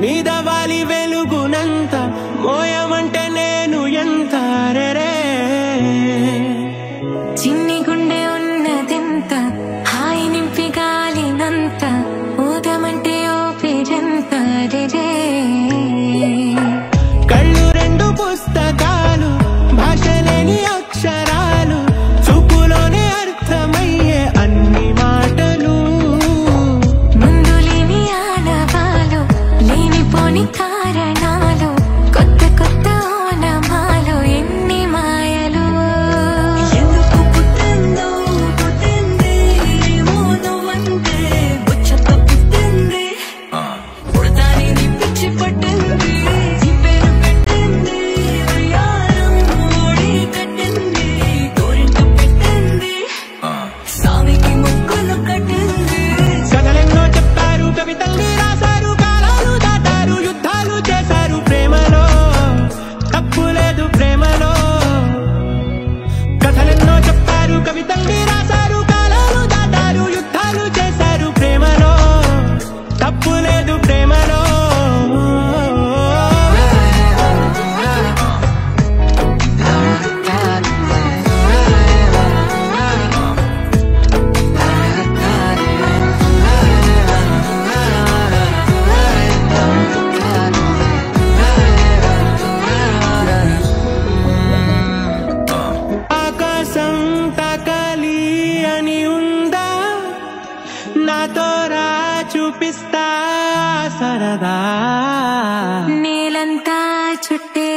మీద వాలి వెలుగునంత మోయమంటే నేను ఎంత రే చిన్ని గుండె ఉన్నదెంత హాయి నింపి గాలినంత ఊదమంటే ఓపిరెంత రే కళ్ళు రెండు పుస్తకాలు భాష లేని అక్షరాలు చూపులోనే అర్థమయ్యే అన్ని మాటలు ముందు లేని ఆనవాలు లేనిపోని కారణాలు కొత్త కొత్త ఓనమాలు ఎన్ని మాయలు ఎందుకు పుట్టిందో పుట్టింది మోనవంటే బుచ్చతో పుట్టింది పుడతాని పిచ్చి పట్టింది ఈ పేరు పెట్టింది ఉయ్యాలం ఓడి కట్టింది గోరింట పెట్టింది స్వామికి ముక్కులు కట్టింది కథలెన్నో చెప్పారు కవితల్ని రాశారు కాలాలు దాటారు యుద్ధాలు చేశారు ప్రేమలో తప్పు లేదు ప్రేమలో కథలెన్నో చెప్పారు కవితల్ని రాశారు కాలాలు దాటారు యుద్ధాలు చేశారు ప్రేమలో తప్పు లేదు ప్రేమలో ఆకాశం తాకాలి అని ఉందా నాతో రా చూపిస్తా సరదా నేలంతా చుట్టే